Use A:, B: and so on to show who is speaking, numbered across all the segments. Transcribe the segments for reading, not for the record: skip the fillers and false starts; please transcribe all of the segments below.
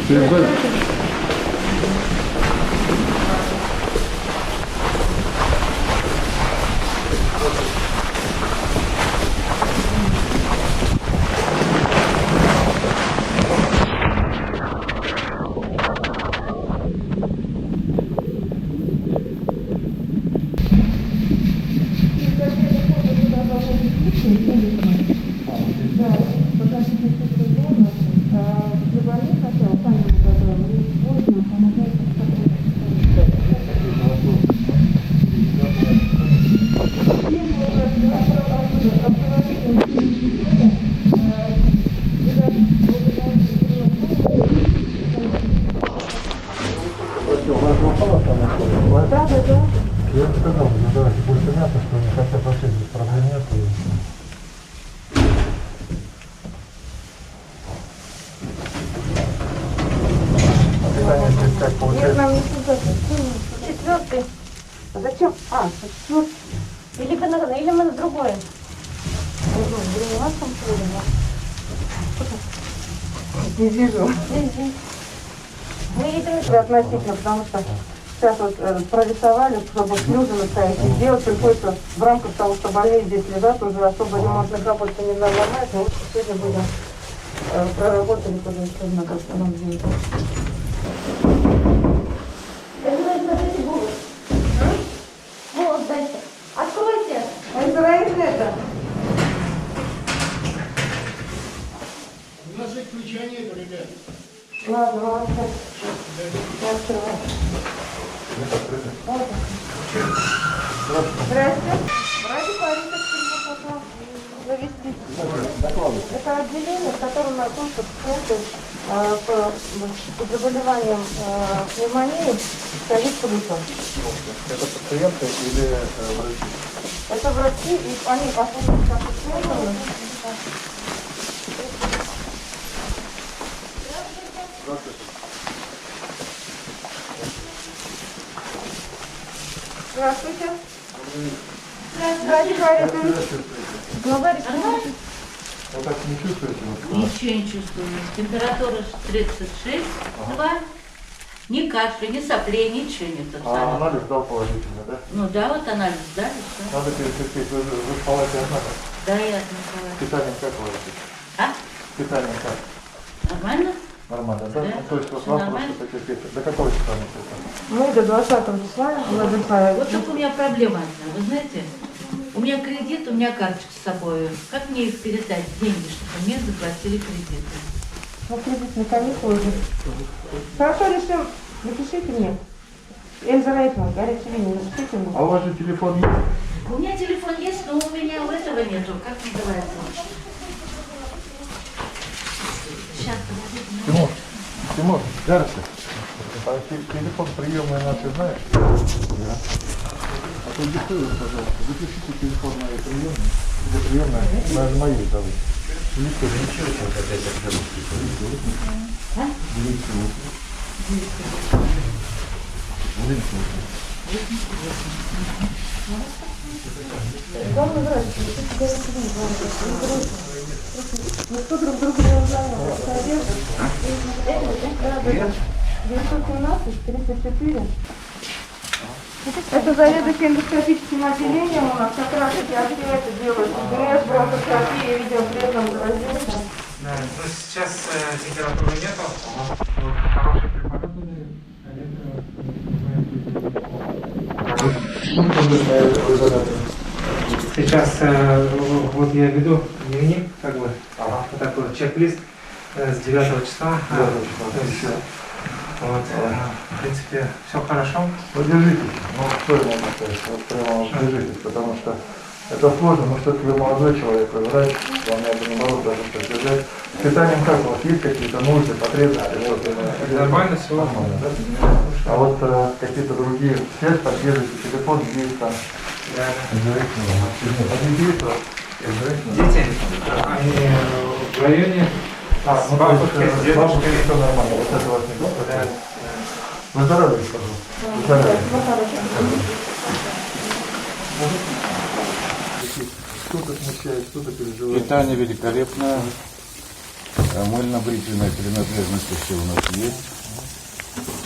A: Я им сказал, ну давайте больше мяса, что они хотят вообще без проблем нет. Питание здесь как
B: Нет,
A: получается?
B: нам не сюда. Четвертый. А зачем? А, четвертый. Или мы на другое. Не вас там не вижу. Мы едем сюда относительно, потому что сейчас вот прорисовали, чтобы слезы настоящие сделать. Приходится в рамках того, что больные здесь лежат, уже особо ремонтных работ не надо ломать. Но вот сегодня будем проработали, куда еще надо нам сделать.
C: Вот, дайте. Откройте.
B: Израиль это?
D: У нас же ключа нет, ребят.
B: Ладно, молодцы. Я открываю. Здрасте. Ради порядок завести. Это отделение, в котором находятся пациенты по заболеваниям пневмонии ковид плюсом.
A: Это пациенты или врачи?
B: Это врачи, и они послушают как пациенты. Здравствуйте. Здравствуйте. Здравствуйте. Главарь.
A: Вот так не чувствуете?
E: Ничего не чувствую. Температура 36, 2. Ни кашля, ни соплей, ничего нет.
A: А анализ дал положительно, да?
E: Ну да, вот анализ дали, все.
A: Надо пересмотреть, вы в палате одна?
E: Да, я отмечала.
A: Питанием как у вас?
E: А?
A: Питанием как?
E: Нормально?
A: Нормально, да?
E: Да,
A: Ну, то есть вот
E: всё
A: вам
E: нормально.
A: просто потерпеть. До какого числа не
B: Мы до 20 числа отдыхаем.
E: Вот только у меня проблема одна, вы знаете? У меня кредит, у меня карточка с собой. Как мне их передать, деньги, чтобы мне заплатили кредиты?
B: Ну, кредитные каникулы уже. Хорошо, решим. Напишите мне. Эльза Райтман, горячая линия, напишите мне.
A: А у вас же телефон есть?
E: У меня телефон есть, но у меня у этого нету. Как называется? Сейчас, подождите.
A: Тимур, Гарри, а телефон приемный наши знаешь? Да. А то диктуют, пожалуйста, запишите телефон моей приемной. Где приемная? Даже моей зовут.
B: Главное, здравствуйте. Мы кто друг друга не узнаем. Да. 917 34. Это заведующий эндоскопическим отделением у нас как раз эти ответы делают. ГРЭС, бронхоскопия, видеопрессом, заразился.
D: Да, ну сейчас температуры нету. Сейчас вот я веду дневник, как бы, вот такой вот чек-лист с 9 числа. Вот, в принципе, все хорошо.
A: Ну, держитесь. Ну, что я могу сказать? Вот прямо вот держитесь, потому что это сложно, но все-таки вы молодой человек, вы врач, вам надо наоборот даже что держать. С питанием как у вас? Есть какие-то нужды, потребности? Вот,
D: Нормально все.
A: Нормально, да? А вот какие-то другие связь поддерживаете, телефон есть там.
D: Да.
A: Дети,
D: Дети, они в районе с бабушкой, с дедушкой.
A: Все нормально, вот это вас не беспокоит. Выздоравливайте, пожалуйста. Выздоравливайте. Что-то смущает, что-то переживает.
F: Питание великолепное. мыльно-бритвенная принадлежность все у нас есть.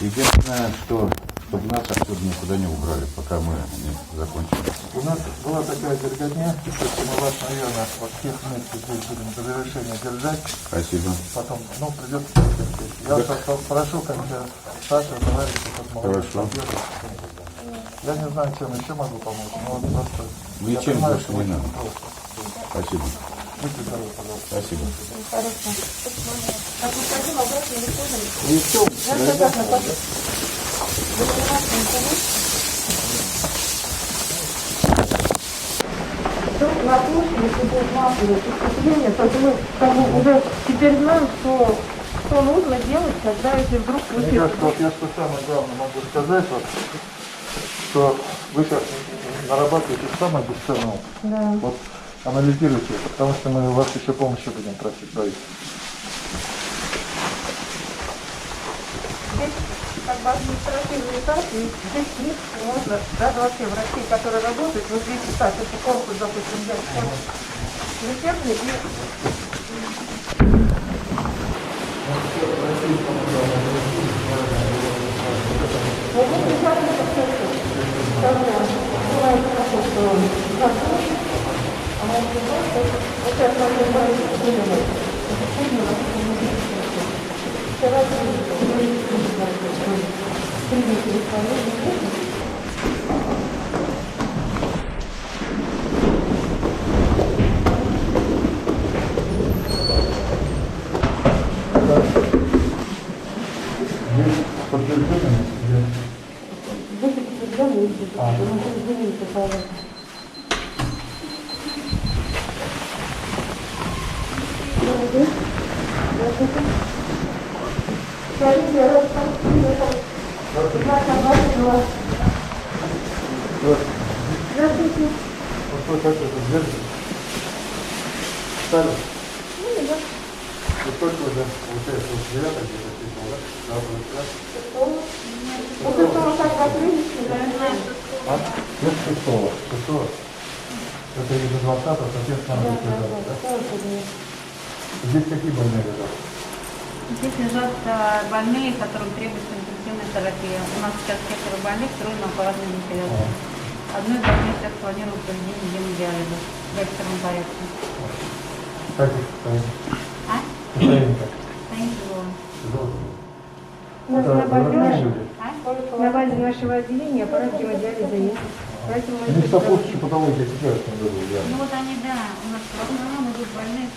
F: Единственное, что чтобы нас отсюда никуда не убрали, пока мы не закончим.
A: У нас была такая дерготня, что мы вас, наверное, вот всех вместе здесь будем до завершения держать.
F: Спасибо.
A: Потом, придется терпеть. Я вас прошу, когда Саша, товарищи, как молодежь,
F: Хорошо.
A: я не знаю, чем еще могу помочь, но вот просто... я
F: Ничем
A: понимаю,
F: больше
A: что
F: не
A: очень
F: надо.
A: просто.
F: Спасибо.
A: Будьте здоровы, пожалуйста.
F: Спасибо.
B: Так, необходимо обратно или позже?
A: И все,
B: На площади, если будет массовое поступление, то есть мы как бы уже теперь знаем, что нужно делать, когда если вдруг
A: мне
B: случится.
A: кажется, вот я что самое главное могу сказать, вот, что вы сейчас нарабатываете самое бесценное.
B: Да.
A: Вот анализируйте, потому что мы у вас еще помощи будем просить правительства.
B: Здесь как бы административный этап, и здесь в принципе можно, даже вообще врачи, которые работают, вот здесь так, если корпус, допустим, взять лечебный и вот мы сейчас это все, бывает такое, что она вот это
A: Вот как это держит? Стали? И сколько уже получается? Вот 9 где-то числа, да? Да, будет, да?
B: вот это вот так закрылись,
A: А? Нет, 6. Это из-за 20-го, соответственно, надо будет лежать, да? Здесь какие больные лежат?
G: Здесь лежат больные, которым требуется интенсивная терапия. У нас сейчас 4 больных, трудно аппаратной вентиляции. Одной из больных сейчас планируем проведение гемодиализа в экстренном порядке.
A: Как их состояние?
G: А?
A: Состояние как?
G: Состояние тяжелое.
A: Это взрослые люди?
G: На базе нашего отделения аппарат гемодиализа есть. Поэтому
A: У них сопутствующие патологии какие в этом году?
G: Ну вот они, да, у нас в основном идут больные с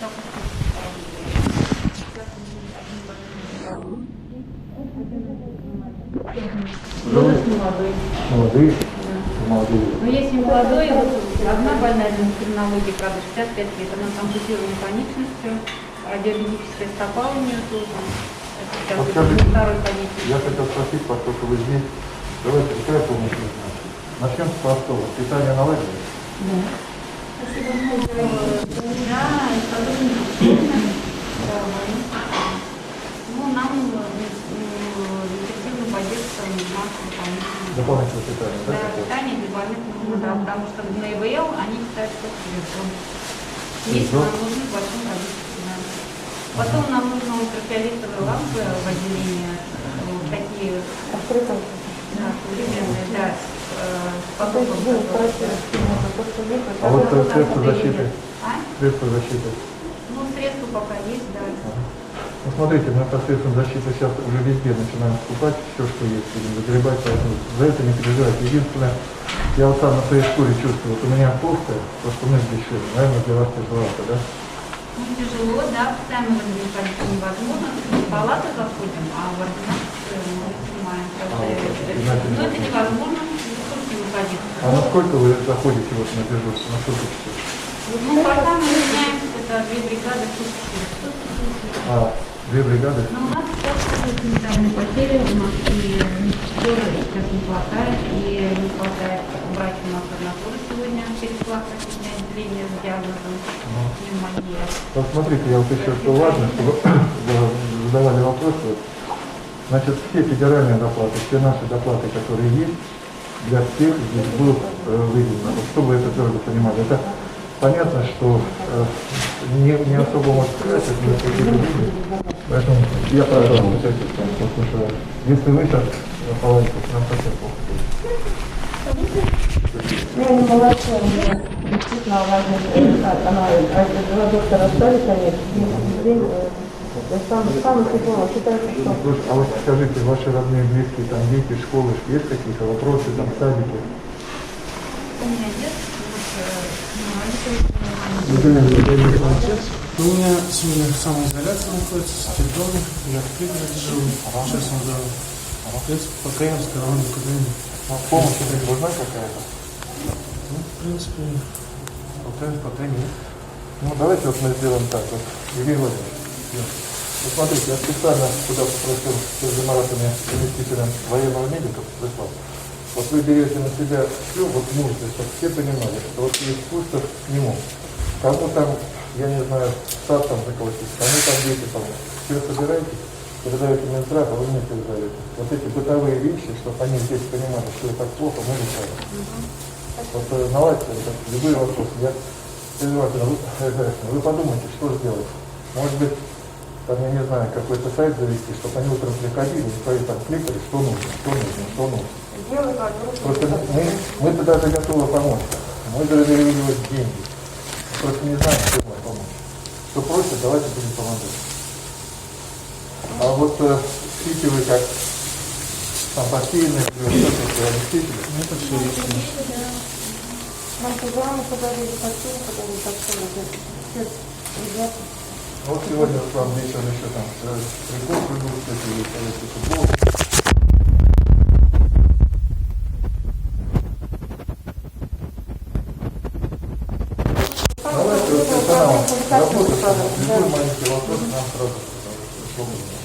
A: Молодые? Молодые.
G: Но есть и молодой, вот одна больная из эндокринологии, правда, 65 лет, она с ампутированной конечностью, радиологическая стопа у нее тоже. Это сейчас
A: Вот
G: будет
A: скажите,
G: второй конечности.
A: я хотел спросить, поскольку вы здесь, давайте, какая помощь нужна? Начнем с простого. Питание наладили?
G: Да, и ну, нам интенсивную поддержку нужна дополнительно.
A: Дополнительное питание, да?
G: Да,
A: какое?
G: питание для больных нужно, да, потому что на ИВЛ они питают только телефон. Есть нам нужны в большом количестве. Да. Потом нам нужно ультрафиолетовые лампы в отделении, вот такие, да, современные, да, с потоком.
A: А вот средства защиты?
G: А?
A: Средства защиты.
G: Ну, средства пока есть, да.
A: Ну, смотрите, мы посредством защиты сейчас уже везде начинаем скупать все, что есть, будем загребать, поэтому за это не переживайте. Единственное, я вот сам на своей шкуре чувствую, вот у меня толстая, то, что мы здесь шли, наверное, для вас тяжеловато, да?
G: Ну, тяжело, да, постоянно в администрации невозможно. В палату заходим, а в ординацию мы снимаем. Но это невозможно, сколько выходить.
A: А насколько вы заходите вот на дежурство, на сколько часов?
G: Ну, пока мы меняемся, это 2 бригады в сутки.
A: А, 2 бригады?
G: Но у нас сейчас санитарные потери, у нас и медсестер сейчас не хватает, и не хватает врач у нас ординатуры сегодня, перешла в соседнее отделение с диагнозом пневмония.
A: Вот смотрите, я вот еще что важно, чтобы задавали вопросы. Значит, все федеральные доплаты, все наши доплаты, которые есть, для всех здесь будут выделены. Вот чтобы вы это твердо понимали. Это понятно, что не особо может сказать, это не какие-то люди. Поэтому я прошу вас участие, потому что если вы сейчас наполните, нам совсем плохо будет.
B: Ну, не молодцы, действительно, она доктора остались, они самый тепло, считаю, что...
A: А вот скажите, ваши родные, близкие, там дети, школы, есть какие-то вопросы, там, садики?
G: У меня нет,
H: У меня семья самоизоляция находится, с телефоном, я в пригороде живу, сейчас он здоров. В принципе, пока я сказал, никуда не...
A: Ну, помощь это нужна какая-то?
H: Ну, в принципе, пока нет.
A: Ну, давайте вот мы сделаем так, вот, Евгений Владимирович. Вот смотрите, я специально сюда попросил с Маратами, заместителем военного медика, прислал. Вот вы берете на себя все, вот нужно, чтобы все понимали, что вот есть Пустов к нему. Кому там, я не знаю, сад там заколотить, кому там дети помогут. Все собираете, передаете Минздрав, а вы мне передаете. Вот эти бытовые вещи, чтобы они здесь понимали, что это так плохо, мы решаем. Вот наладьте любые вопросы. Я вы подумайте, что сделать. Может быть, там, я не знаю, какой-то сайт завести, чтобы они утром приходили и свои там кликали, что нужно, что нужно, что нужно. Просто мы тогда же готовы помочь. Мы зарегулировать деньги. Просто не знаем, что можно помочь. Что просят, давайте будем помогать. А вот спите вы как там бассейны, спите?
H: Это все есть.
B: Нам программу подарили, бассейн подарили, так что все ребята.
A: Вот сегодня к вам вечером еще там прикол придут, кстати, советский футбол. Давайте вот персоналом работать, любой маленький вопрос нам сразу свободно.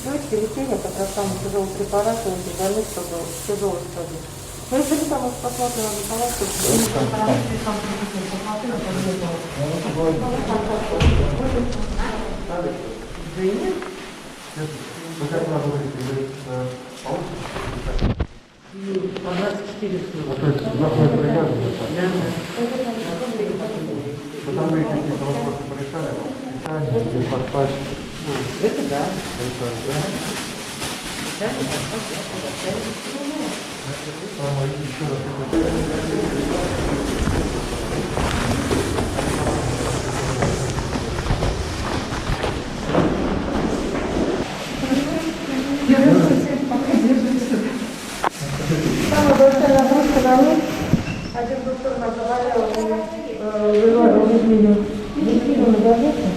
B: Девочки лечение, как раз самый тяжелый препарат, он больных, чтобы тяжелый стадии. Ну, если вы там посмотрим на палатку,
A: Вы как надо говорите, вы получите?
E: По 24 суток.
A: То есть завтра приказано? Потому вы какие-то вопросы порешали, питание, или поспать?
E: Это да.
A: Еще раз.
B: самая большая нагрузка на них. Один доктор нам говорил, выделили на газете.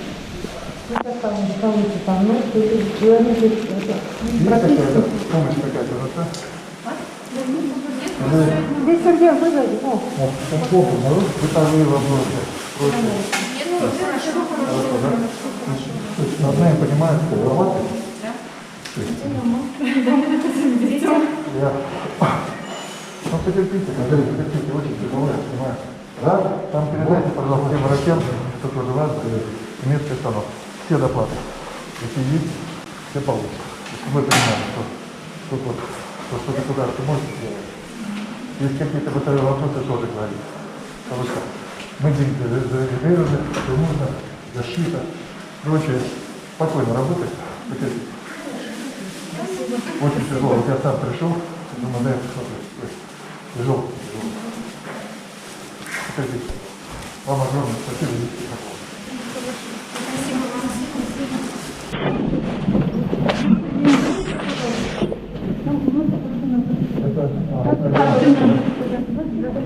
B: Сейчас там получится, там, ну, и они здесь
A: Есть какая-то помощь какая-то нужна?
B: здесь Сергей выглядит, о.
A: Плохо, бытовые вопросы. Одна я понимаю, что работает. Я... Ну, потерпите, очень тяжело, я понимаю. Да? Там передайте, пожалуйста, всем врачам, кто тоже вас, медперсонал. Все доплаты. Если есть, все получат. Если мы понимаем, что тут вот, что государство может сделать. Есть какие-то бытовые вопросы, тоже говорить. Потому что мы деньги зарегулированы, что нужно, защита, прочее. Спокойно работать. Очень тяжело. Вот я сам пришел, думаю, да, я посмотрю. Тяжело. Скажите, вам огромное спасибо.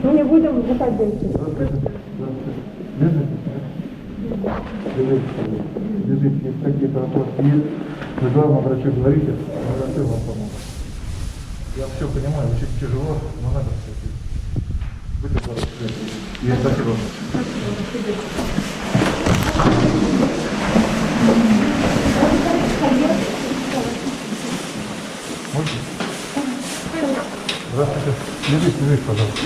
B: Мы не будем выходить.
A: Бежите, если какие-то вопросы есть, вы главному врачу говорите, а врачу вам помогут. Я все понимаю, очень тяжело, но надо все-таки. Будьте здоровы. И спасибо вам. Можно? Здравствуйте. Лежите, пожалуйста.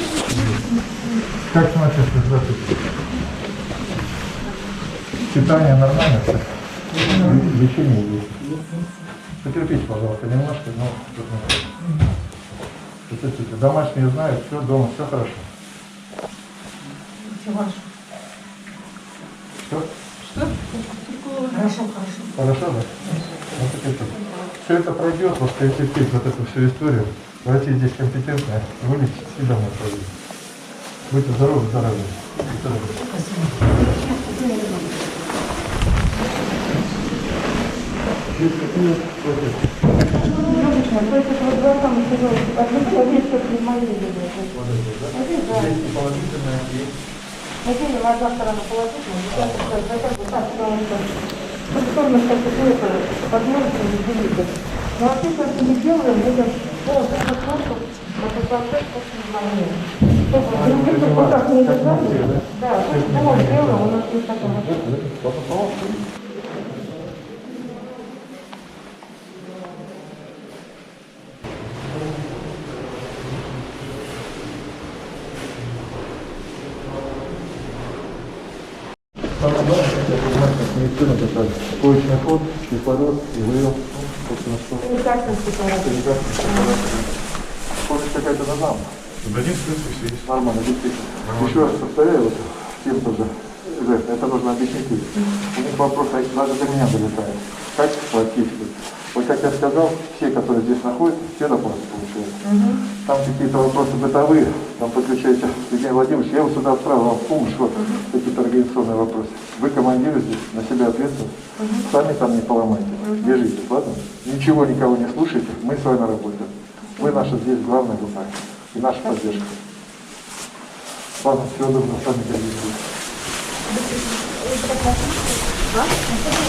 A: Как самочувствие? Здравствуйте. Питание нормально? Лечение есть. Потерпите, пожалуйста, немножко, но потерпите. Домашние знают, все дома, все хорошо.
B: Все ваше.
A: Что?
B: Хорошо, хорошо.
A: Хорошо, да? Вот это. Все это пройдет, вот терпеть вот эту всю историю. Врачи здесь компетентные, вылечить и домой пойдут. Будьте здоровы, здоровы.
B: Немножечко, то есть это вот два самых тяжелых. Одно человечество при моей
A: Здесь положительное есть.
B: один на одна сторона положительная, сейчас это так, потому что структурность какой-то возможности не делить. Но вообще, если мы не делаем, будем просто этот процесс очень важнее. Если вот так не держали, да, то есть мы делаем, у нас есть такой вот.
A: Самое главное, это понимать, как медицина такая. Почечный ход, кислород, и вывел, собственно, что.
B: Лекарственный препарат.
A: Это лекарственный препарат. Скорость какая-то на зам.
F: Дадим, в принципе, все есть.
A: Нормально, действительно. Еще раз повторяю, вот, всем тоже, это нужно объяснить. У них вопрос даже до меня долетает. Как воздействует? Вот как я сказал, все, которые здесь находятся, все доплаты получают. Там какие-то вопросы бытовые, там подключаете Евгений Владимирович, я его сюда отправил вам в помощь, вот какие-то организационные вопросы. Вы командиры здесь, на себя ответственность, сами там не поломайте, держитесь, ладно? Ничего никого не слушайте, мы с вами работаем. Вы наша здесь главная группа и наша поддержка. Ладно, всего доброго, с вами гордимся.